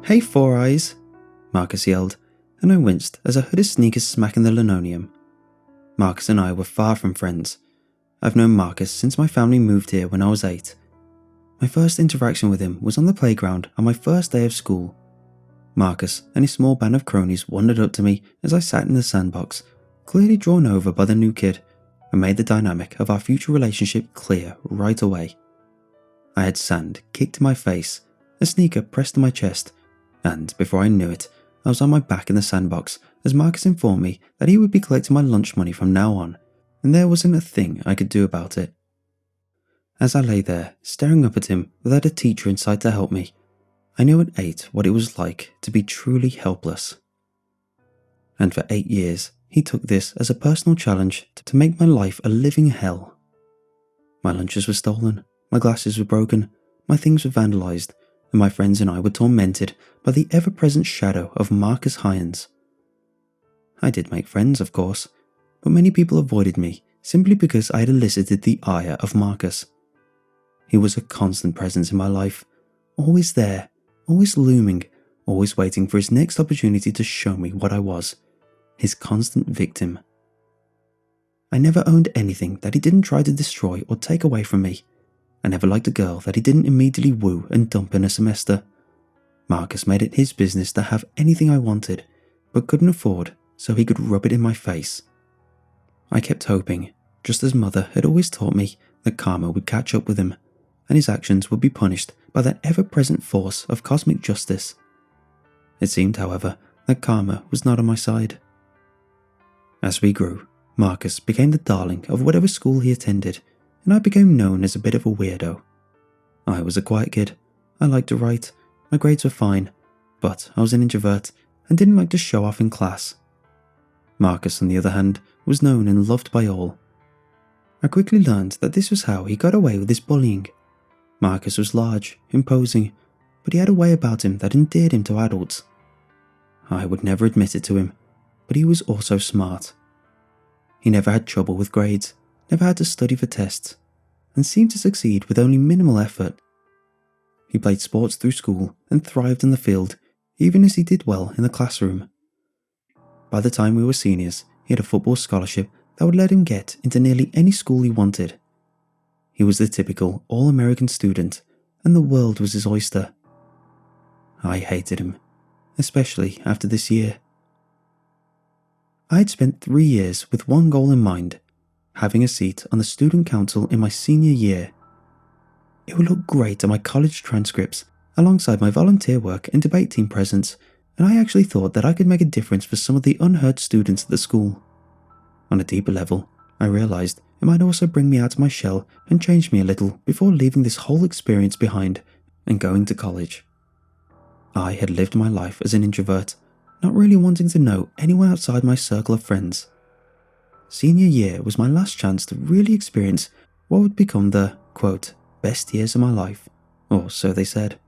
"Hey, Four Eyes," Marcus yelled, and I winced as I heard his sneakers smacking the linoleum. Marcus and I were far from friends. I've known Marcus since my family moved here when I was 8. My first interaction with him was on the playground on my first day of school. Marcus and his small band of cronies wandered up to me as I sat in the sandbox, clearly drawn over by the new kid, and made the dynamic of our future relationship clear right away. I had sand kicked in my face, a sneaker pressed to my chest, and before I knew it, I was on my back in the sandbox as Marcus informed me that he would be collecting my lunch money from now on, and there wasn't a thing I could do about it. As I lay there, staring up at him without a teacher in sight to help me, I knew at 8 what it was like to be truly helpless. And for 8 years, he took this as a personal challenge to make my life a living hell. My lunches were stolen, my glasses were broken, my things were vandalised, and my friends and I were tormented by the ever-present shadow of Marcus Hyans. I did make friends, of course, but many people avoided me simply because I had elicited the ire of Marcus. He was a constant presence in my life, always there, always looming, always waiting for his next opportunity to show me what I was, his constant victim. I never owned anything that he didn't try to destroy or take away from me. I never liked a girl that he didn't immediately woo and dump in a semester. Marcus made it his business to have anything I wanted, but couldn't afford, so he could rub it in my face. I kept hoping, just as Mother had always taught me, that karma would catch up with him, and his actions would be punished by that ever-present force of cosmic justice. It seemed, however, that karma was not on my side. As we grew, Marcus became the darling of whatever school he attended, and I became known as a bit of a weirdo. I was a quiet kid. I liked to write. My grades were fine, but I was an introvert and didn't like to show off in class. Marcus, on the other hand, was known and loved by all. I quickly learned that this was how he got away with his bullying. Marcus was large, imposing, but he had a way about him that endeared him to adults. I would never admit it to him, but he was also smart. He never had trouble with grades, never had to study for tests, and seemed to succeed with only minimal effort. He played sports through school and thrived in the field, even as he did well in the classroom. By the time we were seniors, he had a football scholarship that would let him get into nearly any school he wanted. He was the typical all-American student, and the world was his oyster. I hated him, especially after this year. I had spent 3 years with one goal in mind: having a seat on the student council in my senior year. It would look great on my college transcripts, alongside my volunteer work and debate team presence, and I actually thought that I could make a difference for some of the unheard students at the school. On a deeper level, I realised it might also bring me out of my shell and change me a little before leaving this whole experience behind and going to college. I had lived my life as an introvert, not really wanting to know anyone outside my circle of friends. Senior year was my last chance to really experience what would become the, quote, best years of my life, or so they said.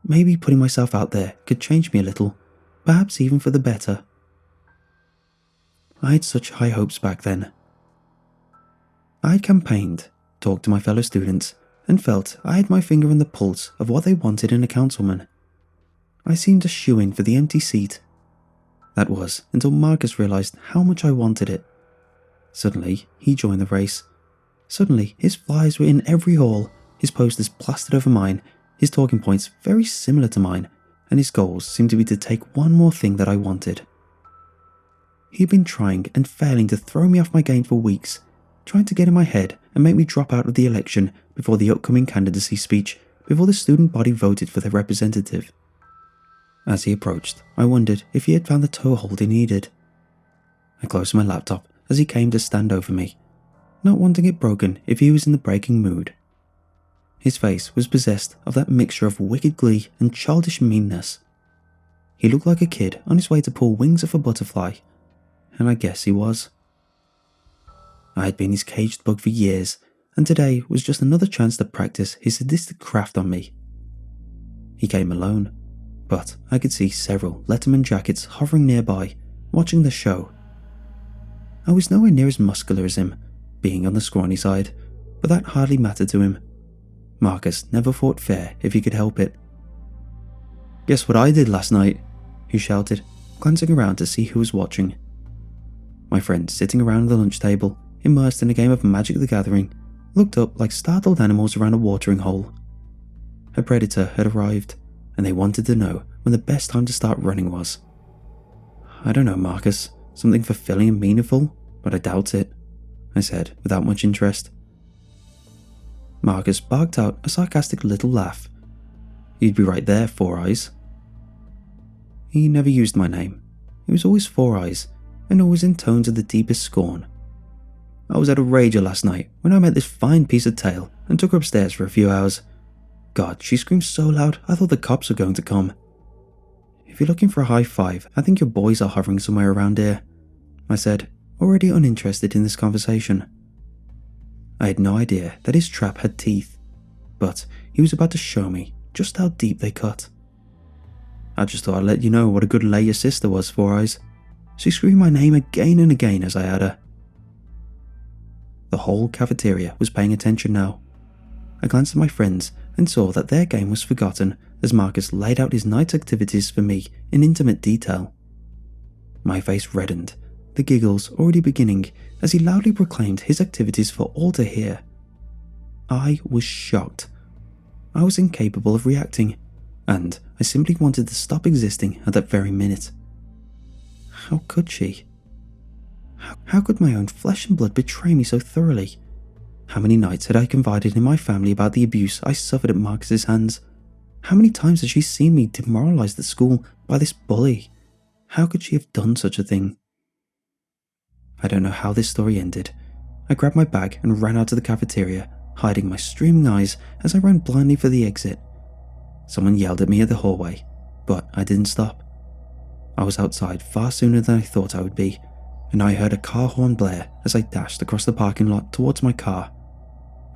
Maybe putting myself out there could change me a little, perhaps even for the better. I had such high hopes back then. I had campaigned, talked to my fellow students, and felt I had my finger on the pulse of what they wanted in a councilman. I seemed a shoo-in for the empty seat. That was until Marcus realised how much I wanted it. Suddenly, he joined the race. Suddenly, his flyers were in every hall, his posters plastered over mine, his talking points very similar to mine, and his goals seemed to be to take one more thing that I wanted. He'd been trying and failing to throw me off my game for weeks, trying to get in my head and make me drop out of the election before the upcoming candidacy speech, before the student body voted for their representative. As he approached, I wondered if he had found the toehold he needed. I closed my laptop as he came to stand over me, not wanting it broken if he was in the breaking mood. His face was possessed of that mixture of wicked glee and childish meanness. He looked like a kid on his way to pull wings off a butterfly, and I guess he was. I had been his caged bug for years, and today was just another chance to practice his sadistic craft on me. He came alone, but I could see several Letterman jackets hovering nearby, watching the show. I was nowhere near as muscular as him, being on the scrawny side, but that hardly mattered to him. Marcus never fought fair if he could help it. "Guess what I did last night?" he shouted, glancing around to see who was watching. My friends sitting around the lunch table, immersed in a game of Magic the Gathering, looked up like startled animals around a watering hole. A predator had arrived, and they wanted to know when the best time to start running was. "I don't know, Marcus. Something fulfilling and meaningful, but I doubt it," I said without much interest. Marcus barked out a sarcastic little laugh. "You'd be right there, Four Eyes." He never used my name. It was always Four Eyes, and always in tones of the deepest scorn. "I was at a rager last night when I met this fine piece of tail and took her upstairs for a few hours. God, she screamed so loud I thought the cops were going to come. If you're looking for a high five, I think your boys are hovering somewhere around here," I said, already uninterested in this conversation. I had no idea that his trap had teeth, but he was about to show me just how deep they cut. "I just thought I'd let you know what a good lay your sister was, Four Eyes. She screamed my name again and again as I had her." The whole cafeteria was paying attention now. I glanced at my friends and saw that their game was forgotten as Marcus laid out his night's activities for me in intimate detail. My face reddened, the giggles already beginning as he loudly proclaimed his activities for all to hear. I was shocked. I was incapable of reacting, and I simply wanted to stop existing at that very minute. How could she? How could my own flesh and blood betray me so thoroughly? How many nights had I confided in my family about the abuse I suffered at Marcus's hands? How many times had she seen me demoralized at school by this bully? How could she have done such a thing? I don't know how this story ended. I grabbed my bag and ran out of the cafeteria, hiding my streaming eyes as I ran blindly for the exit. Someone yelled at me at the hallway, but I didn't stop. I was outside far sooner than I thought I would be, and I heard a car horn blare as I dashed across the parking lot towards my car.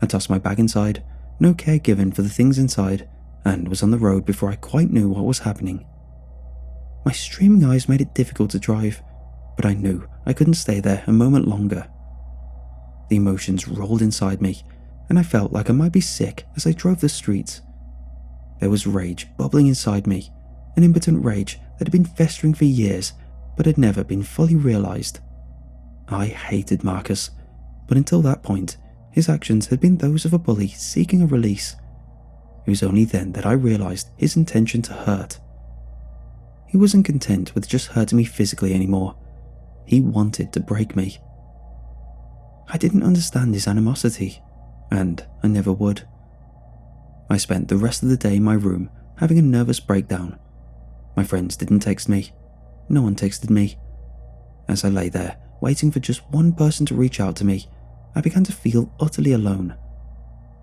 I tossed my bag inside, no care given for the things inside, and was on the road before I quite knew what was happening. My streaming eyes made it difficult to drive, but I knew I couldn't stay there a moment longer. The emotions rolled inside me, and I felt like I might be sick as I drove the streets. There was rage bubbling inside me, an impotent rage that had been festering for years but had never been fully realized. I hated Marcus, but until that point, his actions had been those of a bully seeking a release. It was only then that I realized his intention to hurt. He wasn't content with just hurting me physically anymore. He wanted to break me. I didn't understand his animosity, and I never would. I spent the rest of the day in my room having a nervous breakdown. My friends didn't text me. No one texted me. As I lay there, waiting for just one person to reach out to me, I began to feel utterly alone.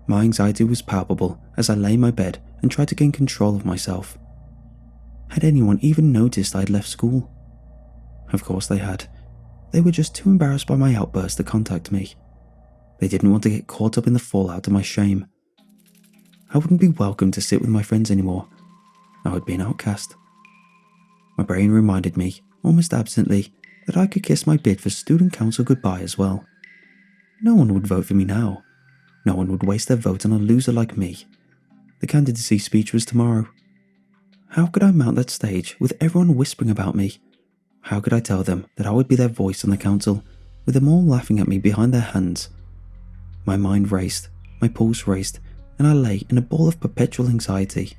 My anxiety was palpable as I lay in my bed and tried to gain control of myself. Had anyone even noticed I had left school? Of course they had. They were just too embarrassed by my outburst to contact me. They didn't want to get caught up in the fallout of my shame. I wouldn't be welcome to sit with my friends anymore. I would be an outcast. My brain reminded me, almost absently, that I could kiss my bid for student council goodbye as well. No one would vote for me now. No one would waste their vote on a loser like me. The candidacy speech was tomorrow. How could I mount that stage with everyone whispering about me? How could I tell them that I would be their voice on the council, with them all laughing at me behind their hands? My mind raced, my pulse raced, and I lay in a ball of perpetual anxiety.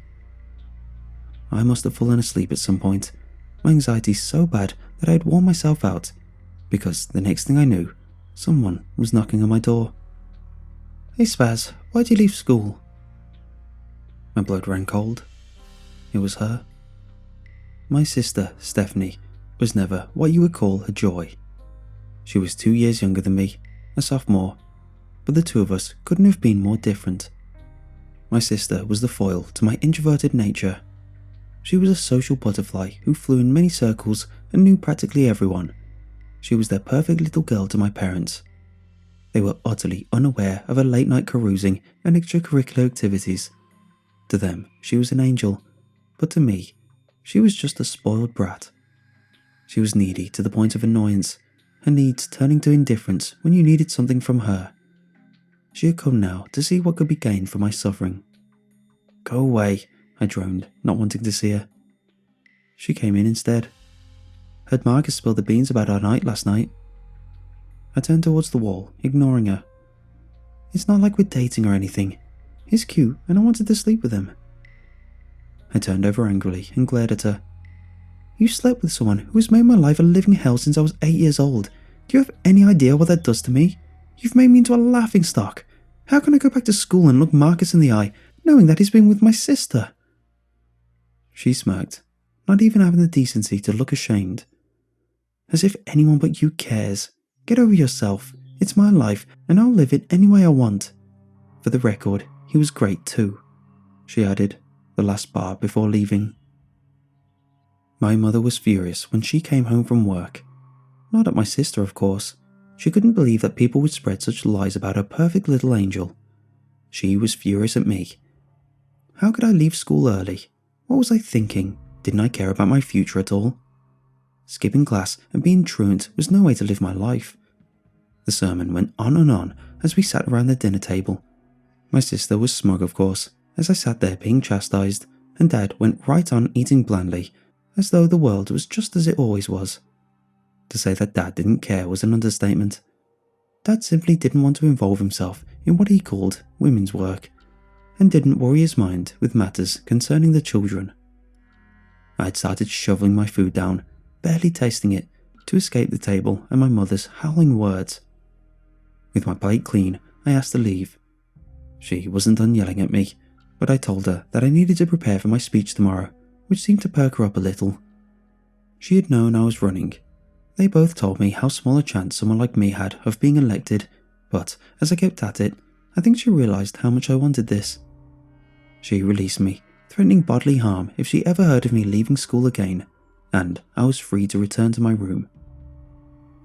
I must have fallen asleep at some point, my anxiety so bad that I had worn myself out, because the next thing I knew, someone was knocking on my door. "Hey Spaz, why'd you leave school?" My blood ran cold. It was her. My sister, Stephanie, was never what you would call a joy. She was 2 years younger than me, a sophomore, but the two of us couldn't have been more different. My sister was the foil to my introverted nature. She was a social butterfly who flew in many circles and knew practically everyone. She was their perfect little girl to my parents. They were utterly unaware of her late-night carousing and extracurricular activities. To them, she was an angel, but to me, she was just a spoiled brat. She was needy to the point of annoyance, her needs turning to indifference when you needed something from her. She had come now to see what could be gained from my suffering. "Go away," I droned, not wanting to see her. She came in instead. Heard Marcus spilled the beans about our night last night. I turned towards the wall, ignoring her. It's not like we're dating or anything. He's cute and I wanted to sleep with him. I turned over angrily and glared at her. You slept with someone who has made my life a living hell since I was 8 years old. Do you have any idea what that does to me? You've made me into a laughingstock. How can I go back to school and look Marcus in the eye, knowing that he's been with my sister? She smirked, not even having the decency to look ashamed. As if anyone but you cares. Get over yourself. It's my life, and I'll live it any way I want. For the record, he was great too, she added, the last bar before leaving. My mother was furious when she came home from work. Not at my sister, of course. She couldn't believe that people would spread such lies about her perfect little angel. She was furious at me. How could I leave school early? What was I thinking? Didn't I care about my future at all? Skipping class and being truant was no way to live my life. The sermon went on and on as we sat around the dinner table. My sister was smug, of course, as I sat there being chastised, and Dad went right on eating blandly, as though the world was just as it always was. To say that Dad didn't care was an understatement. Dad simply didn't want to involve himself in what he called women's work, and didn't worry his mind with matters concerning the children. I had started shoveling my food down, barely tasting it, to escape the table and my mother's howling words. With my plate clean, I asked to leave. She wasn't done yelling at me, but I told her that I needed to prepare for my speech tomorrow, which seemed to perk her up a little. She had known I was running. They both told me how small a chance someone like me had of being elected, but as I kept at it, I think she realised how much I wanted this. She released me, threatening bodily harm if she ever heard of me leaving school again, and I was free to return to my room.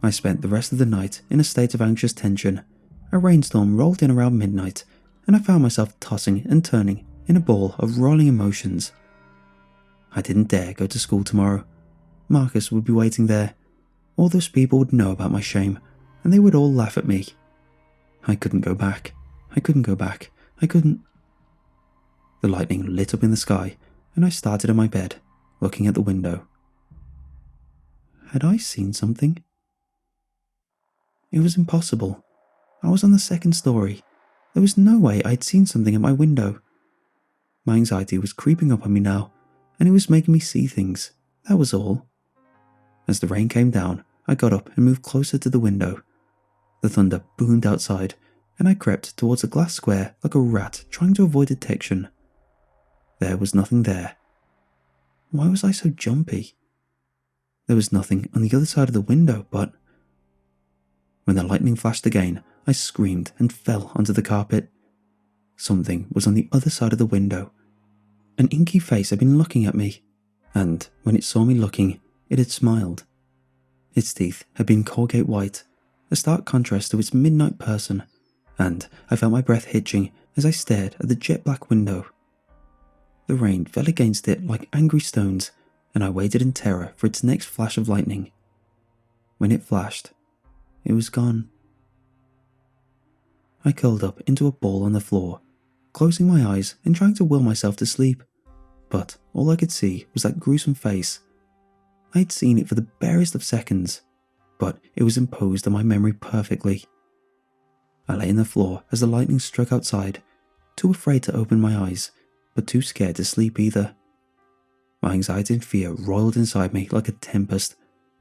I spent the rest of the night in a state of anxious tension. A rainstorm rolled in around midnight, and I found myself tossing and turning in a ball of rolling emotions. I didn't dare go to school tomorrow. Marcus would be waiting there. All those people would know about my shame, and they would all laugh at me. I couldn't go back. I couldn't go back. I couldn't. The lightning lit up in the sky, and I started on my bed, looking at the window. Had I seen something? It was impossible. I was on the second story. There was no way I'd seen something at my window. My anxiety was creeping up on me now, and it was making me see things. That was all. As the rain came down, I got up and moved closer to the window. The thunder boomed outside, and I crept towards a glass square like a rat trying to avoid detection. There was nothing there. Why was I so jumpy? There was nothing on the other side of the window, but... When the lightning flashed again, I screamed and fell onto the carpet. Something was on the other side of the window. An inky face had been looking at me, and when it saw me looking, it had smiled. Its teeth had been Colgate white, a stark contrast to its midnight person, and I felt my breath hitching as I stared at the jet black window. The rain fell against it like angry stones, and I waited in terror for its next flash of lightning. When it flashed, it was gone. I curled up into a ball on the floor, closing my eyes and trying to will myself to sleep, but all I could see was that gruesome face. I had seen it for the barest of seconds, but it was imposed on my memory perfectly. I lay on the floor as the lightning struck outside, too afraid to open my eyes, but too scared to sleep either. My anxiety and fear roiled inside me like a tempest,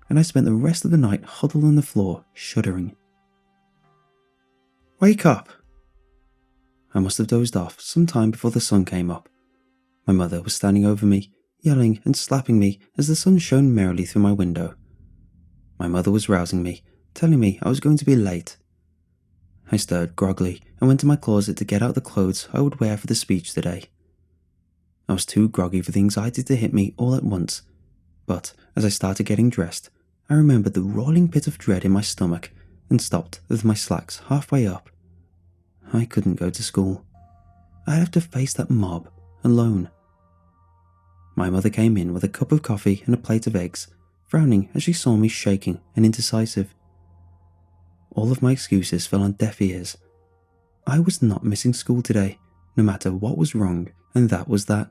and I spent the rest of the night huddled on the floor, shuddering. Wake up! I must have dozed off some time before the sun came up. My mother was standing over me, yelling and slapping me as the sun shone merrily through my window. My mother was rousing me, telling me I was going to be late. I stirred groggily and went to my closet to get out the clothes I would wear for the speech today. I was too groggy for the anxiety to hit me all at once, but as I started getting dressed, I remembered the rolling pit of dread in my stomach and stopped with my slacks halfway up. I couldn't go to school. I'd have to face that mob alone. My mother came in with a cup of coffee and a plate of eggs, frowning as she saw me shaking and indecisive. All of my excuses fell on deaf ears. I was not missing school today, no matter what was wrong, and that was that.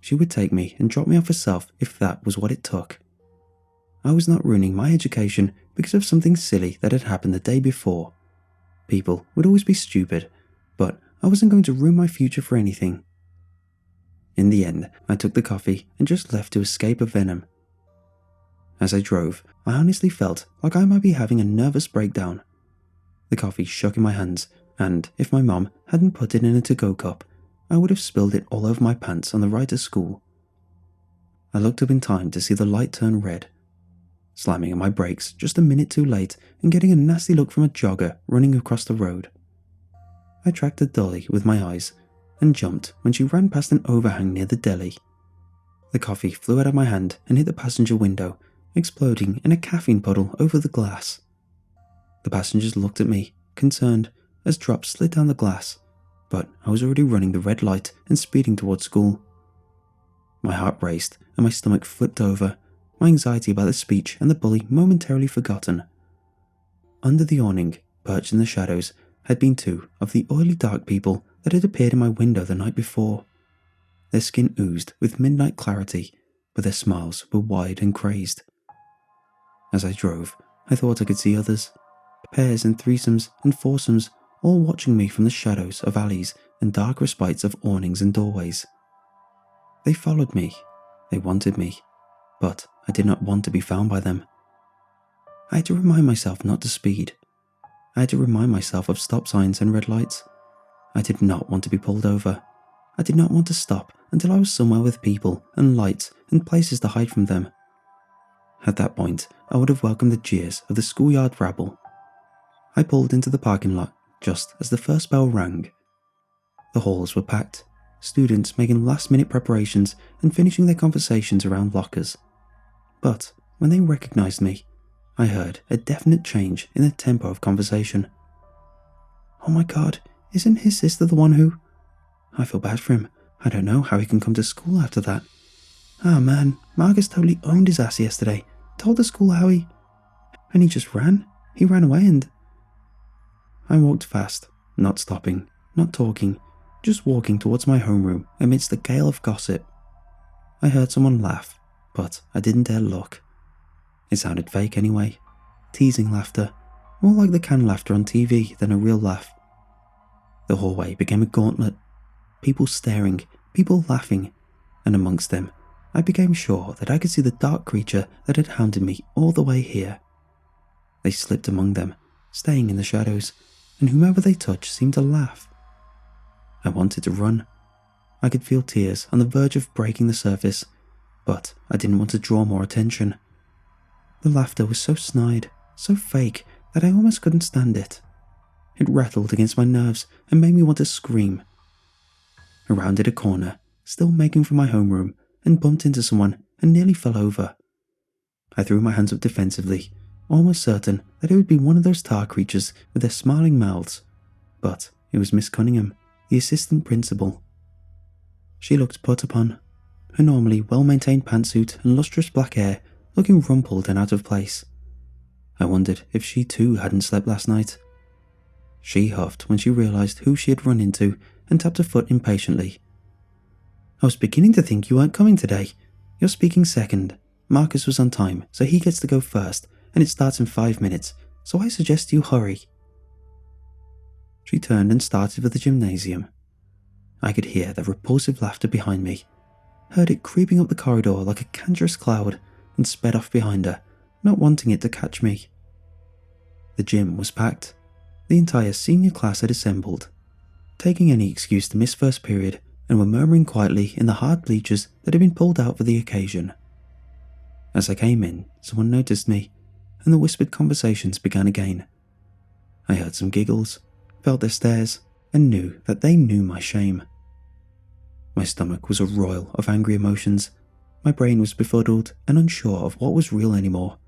She would take me and drop me off herself if that was what it took. I was not ruining my education because of something silly that had happened the day before. People would always be stupid, but I wasn't going to ruin my future for anything. In the end, I took the coffee and just left to escape a venom. As I drove, I honestly felt like I might be having a nervous breakdown. The coffee shook in my hands, and if my mom hadn't put it in a to-go cup, I would have spilled it all over my pants on the ride to school. I looked up in time to see the light turn red, slamming on my brakes just a minute too late and getting a nasty look from a jogger running across the road. I tracked her dully with my eyes and jumped when she ran past an overhang near the deli. The coffee flew out of my hand and hit the passenger window, exploding in a caffeine puddle over the glass. The passengers looked at me, concerned, as drops slid down the glass, but I was already running the red light and speeding towards school. My heart raced and my stomach flipped over, my anxiety about the speech and the bully momentarily forgotten. Under the awning, perched in the shadows, had been two of the oily dark people that had appeared in my window the night before. Their skin oozed with midnight clarity, but their smiles were wide and crazed. As I drove, I thought I could see others, pairs and threesomes and foursomes, all watching me from the shadows of alleys and dark respites of awnings and doorways. They followed me. They wanted me, but I did not want to be found by them. I had to remind myself not to speed. I had to remind myself of stop signs and red lights. I did not want to be pulled over. I did not want to stop until I was somewhere with people and lights and places to hide from them. At that point, I would have welcomed the jeers of the schoolyard rabble. I pulled into the parking lot just as the first bell rang. The halls were packed, students making last-minute preparations and finishing their conversations around lockers. But when they recognized me, I heard a definite change in the tempo of conversation. "Oh my god, isn't his sister the one who..." "I feel bad for him. I don't know how he can come to school after that." "Ah man, Marcus totally owned his ass yesterday. Told the school how he... and he just ran. He ran away and..." I walked fast, not stopping, not talking, just walking towards my homeroom amidst a gale of gossip. I heard someone laugh, but I didn't dare look. It sounded fake anyway. Teasing laughter, more like the canned laughter on TV than a real laugh. The hallway became a gauntlet. People staring, people laughing, and amongst them, I became sure that I could see the dark creature that had hounded me all the way here. They slipped among them, staying in the shadows, and whomever they touched seemed to laugh. I wanted to run. I could feel tears on the verge of breaking the surface, but I didn't want to draw more attention. The laughter was so snide, so fake, that I almost couldn't stand it. It rattled against my nerves and made me want to scream. I rounded a corner, still making for my homeroom, and bumped into someone and nearly fell over. I threw my hands up defensively, almost certain that it would be one of those tar creatures with their smiling mouths, but it was Miss Cunningham, the assistant principal. She looked put upon, her normally well-maintained pantsuit and lustrous black hair looking rumpled and out of place. I wondered if she too hadn't slept last night. She huffed when she realized who she had run into and tapped her foot impatiently. "I was beginning to think you weren't coming today. You're speaking second. Marcus was on time, so he gets to go first, and it starts in 5 minutes, so I suggest you hurry." She turned and started for the gymnasium. I could hear the repulsive laughter behind me, heard it creeping up the corridor like a cancerous cloud, and sped off behind her, not wanting it to catch me. The gym was packed. The entire senior class had assembled, taking any excuse to miss first period, and were murmuring quietly in the hard bleachers that had been pulled out for the occasion. As I came in, someone noticed me, and the whispered conversations began again. I heard some giggles, felt their stares, and knew that they knew my shame. My stomach was a roil of angry emotions. My brain was befuddled and unsure of what was real anymore.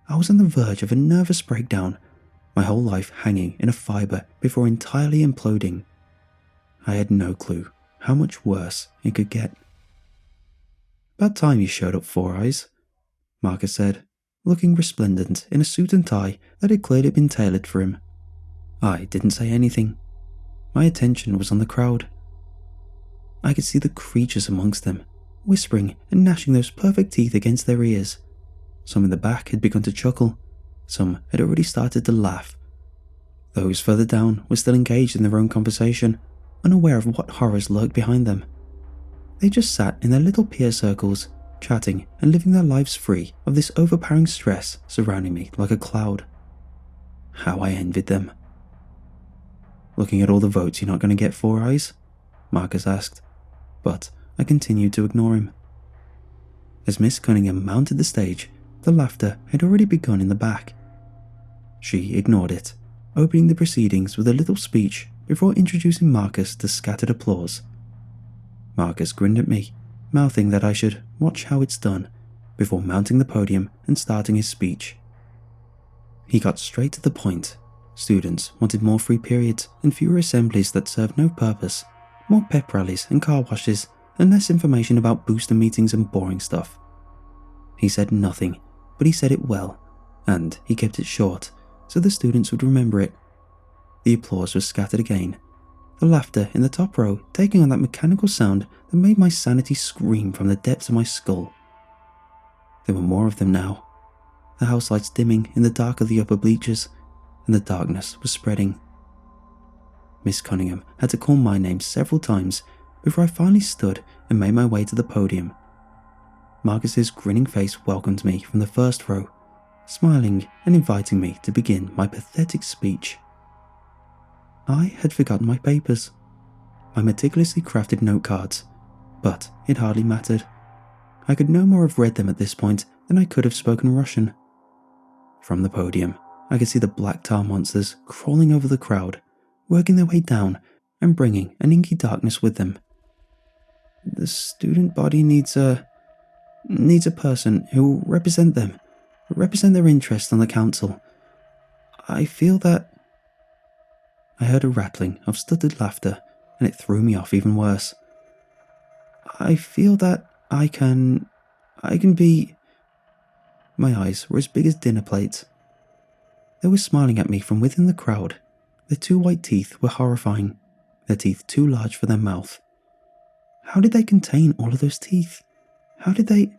I was on the verge of a nervous breakdown, my whole life hanging in a fibre before entirely imploding. I had no clue how much worse it could get. "About time you showed up, Four Eyes," Marcus said, looking resplendent in a suit and tie that had clearly been tailored for him. I didn't say anything. My attention was on the crowd. I could see the creatures amongst them, whispering and gnashing those perfect teeth against their ears. Some in the back had begun to chuckle. Some had already started to laugh. Those further down were still engaged in their own conversation, unaware of what horrors lurked behind them. They just sat in their little peer circles, chatting and living their lives free of this overpowering stress surrounding me like a cloud. How I envied them. "Looking at all the votes you're not going to get, Four Eyes?" Marcus asked, but I continued to ignore him. As Miss Cunningham mounted the stage, the laughter had already begun in the back. She ignored it, opening the proceedings with a little speech before introducing Marcus to scattered applause. Marcus grinned at me, mouthing that I should watch how it's done, before mounting the podium and starting his speech. He got straight to the point. Students wanted more free periods and fewer assemblies that served no purpose, more pep rallies and car washes, and less information about booster meetings and boring stuff. He said nothing, but he said it well, and he kept it short, so the students would remember it. The applause was scattered again, the laughter in the top row taking on that mechanical sound that made my sanity scream from the depths of my skull. There were more of them now, the house lights dimming in the dark of the upper bleachers, and the darkness was spreading. Miss Cunningham had to call my name several times before I finally stood and made my way to the podium. Marcus's grinning face welcomed me from the first row, smiling and inviting me to begin my pathetic speech. I had forgotten my papers, my meticulously crafted note cards, but it hardly mattered. I could no more have read them at this point than I could have spoken Russian. From the podium, I could see the black tar monsters crawling over the crowd, working their way down and bringing an inky darkness with them. The student body needs a person who will represent them, represent their interests on the council. I feel that... I heard a rattling of stuttered laughter, and it threw me off even worse. I feel that I can be... My eyes were as big as dinner plates. They were smiling at me from within the crowd. Their two white teeth were horrifying, their teeth too large for their mouth. How did they contain all of those teeth? How did they...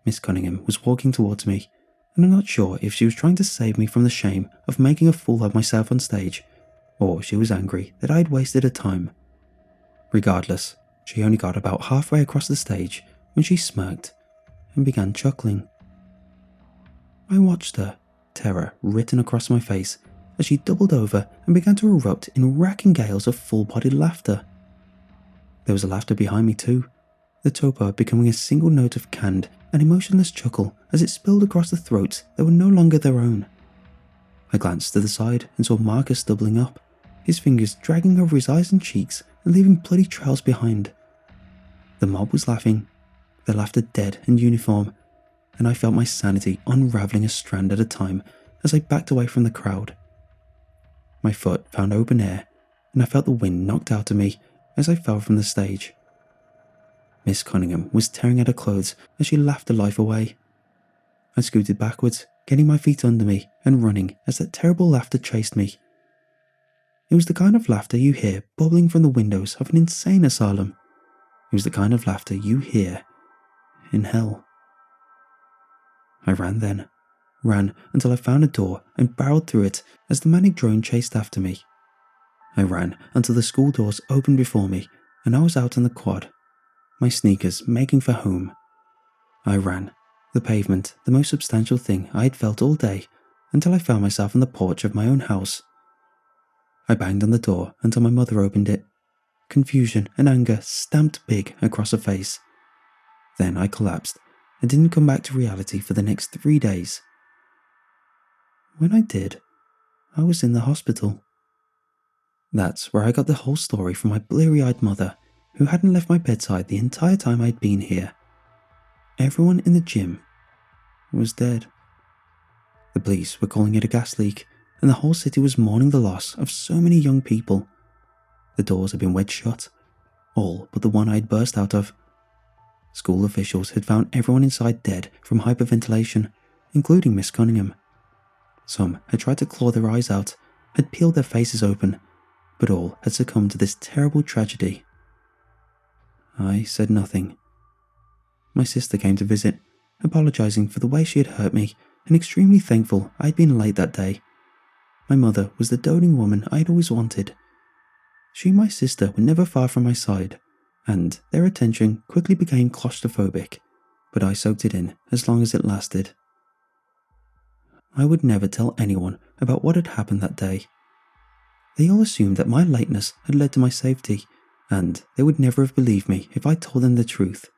Miss Cunningham was walking towards me, and I'm not sure if she was trying to save me from the shame of making a fool of myself on stage, or she was angry that I had wasted her time. Regardless, she only got about halfway across the stage when she smirked and began chuckling. I watched her, terror written across my face, as she doubled over and began to erupt in racking gales of full-bodied laughter. There was a laughter behind me too, the topa becoming a single note of canned and emotionless chuckle as it spilled across the throats that were no longer their own. I glanced to the side and saw Marcus doubling up, his fingers dragging over his eyes and cheeks and leaving bloody trails behind. The mob was laughing, their laughter dead and uniform, and I felt my sanity unravelling a strand at a time as I backed away from the crowd. My foot found open air, and I felt the wind knocked out of me as I fell from the stage. Miss Cunningham was tearing at her clothes as she laughed her life away. I scooted backwards, getting my feet under me and running as that terrible laughter chased me. It was the kind of laughter you hear bubbling from the windows of an insane asylum. It was the kind of laughter you hear in hell. I ran then, ran until I found a door and barreled through it as the manic drone chased after me. I ran until the school doors opened before me and I was out on the quad, my sneakers making for home. I ran, the pavement the most substantial thing I had felt all day, until I found myself on the porch of my own house. I banged on the door until my mother opened it, confusion and anger stamped big across her face. Then I collapsed and didn't come back to reality for the next 3 days. When I did, I was in the hospital. That's where I got the whole story from my bleary-eyed mother, who hadn't left my bedside the entire time I'd been here. Everyone in the gym was dead. The police were calling it a gas leak, and the whole city was mourning the loss of so many young people. The doors had been wedged shut, all but the one I'd burst out of. School officials had found everyone inside dead from hyperventilation, including Miss Cunningham. Some had tried to claw their eyes out, had peeled their faces open, but all had succumbed to this terrible tragedy. I said nothing, my sister came to visit, apologising for the way she had hurt me and extremely thankful I had been late that day. My mother was the doting woman I had always wanted. She and my sister were never far from my side, and their attention quickly became claustrophobic, but I soaked it in as long as it lasted. I would never tell anyone about what had happened that day. They all assumed that my lateness had led to my safety, and they would never have believed me if I told them the truth.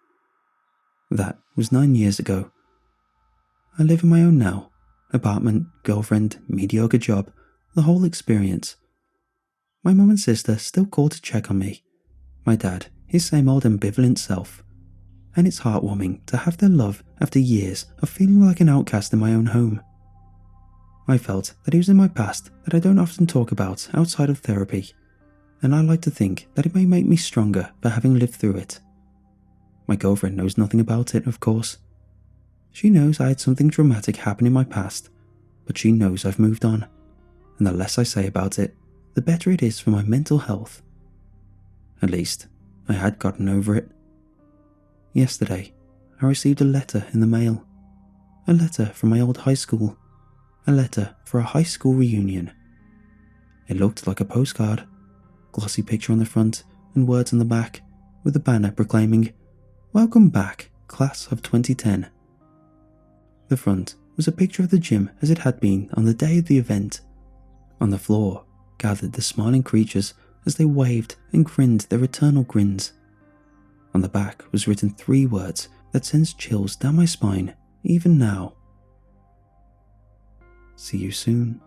That was 9 years ago. I live on my own now. Apartment, girlfriend, mediocre job, the whole experience. My mum and sister still call to check on me. My dad, his same old ambivalent self. And it's heartwarming to have their love after years of feeling like an outcast in my own home. I felt that it was in my past that I don't often talk about outside of therapy, and I like to think that it may make me stronger for having lived through it. My girlfriend knows nothing about it, of course. She knows I had something dramatic happen in my past, but she knows I've moved on, and the less I say about it, the better it is for my mental health. At least, I had gotten over it. Yesterday, I received a letter in the mail. A letter from my old high school. A letter for a high school reunion. It looked like a postcard. Glossy picture on the front and words on the back, with a banner proclaiming, "Welcome back, class of 2010. The front was a picture of the gym as it had been on the day of the event. On the floor gathered the smiling creatures as they waved and grinned their eternal grins. On the back was written 3 words that sends chills down my spine even now. See you soon.